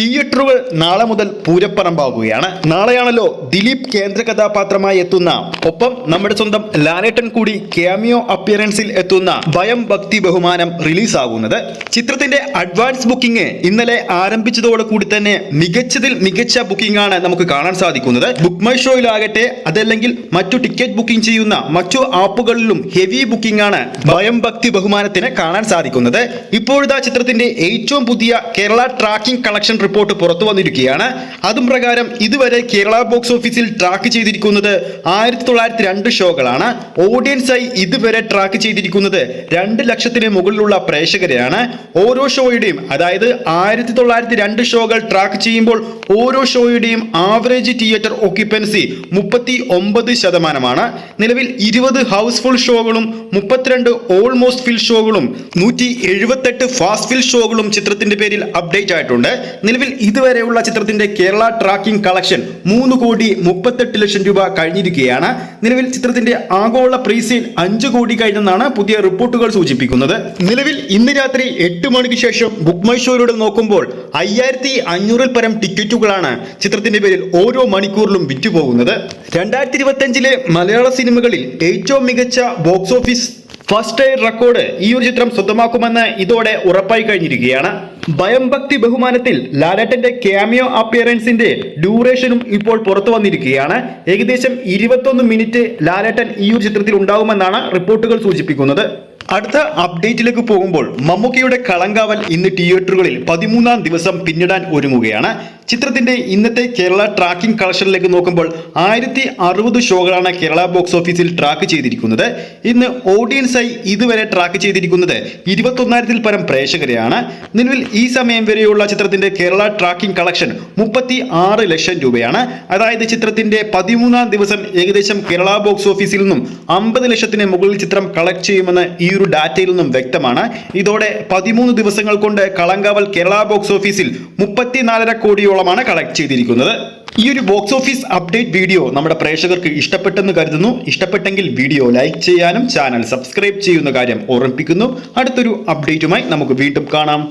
തിയേറ്ററുകൾ നാളെ മുതൽ പൂരപ്പറമ്പാകുകയാണ്. നാളെയാണല്ലോ ദിലീപ് കേന്ദ്ര കഥാപാത്രമായി എത്തുന്ന, ഒപ്പം നമ്മുടെ സ്വന്തം ലാലേട്ടൻ കൂടി ക്യാമിയോ അപ്പിയറൻസിൽ എത്തുന്ന ഭയം ഭക്തി ബഹുമാനം റിലീസാകുന്നത്. ചിത്രത്തിന്റെ അഡ്വാൻസ് ബുക്കിംഗ് ഇന്നലെ ആരംഭിച്ചതോടുകൂടി തന്നെ മികച്ചതിൽ മികച്ച ബുക്കിംഗ് ആണ് നമുക്ക് കാണാൻ സാധിക്കുന്നത്. ബുക്ക് മൈ ഷോയിലാകട്ടെ അതല്ലെങ്കിൽ മറ്റു ടിക്കറ്റ് ബുക്കിംഗ് ചെയ്യുന്ന മറ്റു ആപ്പുകളിലും ഹെവി ബുക്കിംഗ് ആണ് ഭയം ഭക്തി ബഹുമാനത്തിന് കാണാൻ സാധിക്കുന്നത്. ഇപ്പോഴത്തെ ചിത്രത്തിന്റെ ഏറ്റവും പുതിയ കേരള ട്രാക്കിംഗ് കളക്ഷൻ റിപ്പോർട്ട് പുറത്തു വന്നിരിക്കുകയാണ്. അതും പ്രകാരം ഇതുവരെ കേരള ബോക്സ് ഓഫീസിൽ ട്രാക്ക് ചെയ്തിരിക്കുന്നത് 1902 ഷോകളാണ്. ഓഡിയൻസായി ഇതുവരെ ട്രാക്ക് ചെയ്തിരിക്കുന്നത് 2 ലക്ഷത്തിന് മുകളിലുള്ള പ്രേക്ഷകരെയാണ്. ഓരോ ഷോയുടെയും, അതായത് 1902 ഷോകൾ ട്രാക്ക് ചെയ്യുമ്പോൾ ഓരോ ഷോയുടെയും ആവറേജ് തിയേറ്റർ ഓക്യുപ്പൻസി 39%. നിലവിൽ 20 ഹൗസ്ഫുൾ ഷോകളും 32 ഓൾമോസ്റ്റ് ഫിൽ ഷോകളും 178 ഫാസ്റ്റ് ഫിൽ ഷോകളും ചിത്രത്തിന്റെ പേരിൽ അപ്ഡേറ്റ് ആയിട്ടുണ്ട്. നിലവിൽ ഇതുവരെയുള്ള ചിത്രത്തിന്റെ കേരള ട്രാക്കിംഗ് കളക്ഷൻ 3,38,00,000 രൂപ കഴിഞ്ഞിരിക്കുകയാണ്. നിലവിൽ ചിത്രത്തിന്റെ ആഗോള പ്രീസെയിൽ 5 കോടി കഴിഞ്ഞെന്നാണ് പുതിയ റിപ്പോർട്ടുകൾ സൂചിപ്പിക്കുന്നത്. നിലവിൽ ഇന്ന് രാത്രി 8 മണിക്ക് ശേഷം ബുക്ക് മൈ ഷോയിലൂടെ നോക്കുമ്പോൾ 5,500-ൽ പരം ടിക്കറ്റുകളാണ് ചിത്രത്തിന്റെ പേരിൽ ഓരോ മണിക്കൂറിലും വിറ്റുപോകുന്നത്. 2025-ലെ മലയാള സിനിമകളിൽ ഏറ്റവും മികച്ച box office first air record ഈ ഒരു ചിത്രം സ്വന്തമാക്കുമെന്ന് ഇതോടെ ഉറപ്പായി കഴിഞ്ഞിരിക്കുകയാണ്. ഭയം ഭക്തി ബഹുമാനത്തിൽ ലാലേട്ടന്റെ ക്യാമിയോ അപ്പിയറൻസിന്റെ ഡ്യൂറേഷനും ഇപ്പോൾ പുറത്തു വന്നിരിക്കുകയാണ്. ഏകദേശം 21 മിനിറ്റ് ലാലേട്ടൻ ഈ ഒരു ചിത്രത്തിൽ ഉണ്ടാവുമെന്നാണ് റിപ്പോർട്ടുകൾ സൂചിപ്പിക്കുന്നത്. അടുത്ത അപ്ഡേറ്റിലേക്ക് പോകുമ്പോൾ മമ്മൂക്കയുടെ കളങ്കാവൽ ഇന്ന് തിയേറ്ററുകളിൽ 13ാം ദിവസം പിന്നിടാൻ ഒരുങ്ങുകയാണ്. ചിത്രത്തിന്റെ ഇന്നത്തെ കേരള ട്രാക്കിംഗ് കളക്ഷനിലേക്ക് നോക്കുമ്പോൾ 1060 ഷോകളാണ് കേരള ബോക്സ് ഓഫീസിൽ ട്രാക്ക് ചെയ്തിരിക്കുന്നത്. ഇന്ന് ഓഡിയൻസായി ഇതുവരെ ട്രാക്ക് ചെയ്തിരിക്കുന്നത് 21,000-ൽ പരം പ്രേക്ഷകരെയാണ്. നിലവിൽ ഈ സമയം വരെയുള്ള ചിത്രത്തിന്റെ കേരള ട്രാക്കിംഗ് കളക്ഷൻ 36 ലക്ഷം രൂപയാണ്. അതായത് ചിത്രത്തിന്റെ 13ാം ദിവസം ഏകദേശം കേരള ബോക്സ് ഓഫീസിൽ നിന്നും 50 ലക്ഷത്തിന് മുകളിൽ ചിത്രം കളക്ട് ചെയ്യുമെന്ന് ഈ ഒരു ഡാറ്റയിൽ നിന്നും വ്യക്തമാണ്. ഇതോടെ 13 ദിവസങ്ങൾ കൊണ്ട് കളങ്കാവൽ കേരള ബോക്സ് ഓഫീസിൽ 34.5 കോടിയോളമാണ് കളക്ട് ചെയ്തിരിക്കുന്നത്. ഈ ഒരു ബോക്സ് ഓഫീസ് അപ്ഡേറ്റ് വീഡിയോ നമ്മുടെ പ്രേക്ഷകർക്ക് ഇഷ്ടപ്പെട്ടെന്ന് കരുതുന്നു. ഇഷ്ടപ്പെട്ടെങ്കിൽ വീഡിയോ ലൈക്ക് ചെയ്യാനും ചാനൽ സബ്സ്ക്രൈബ് ചെയ്യുന്ന കാര്യം ഓർമ്മിപ്പിക്കുന്നു. അടുത്തൊരു അപ്ഡേറ്റുമായി നമുക്ക് വീണ്ടും കാണാം.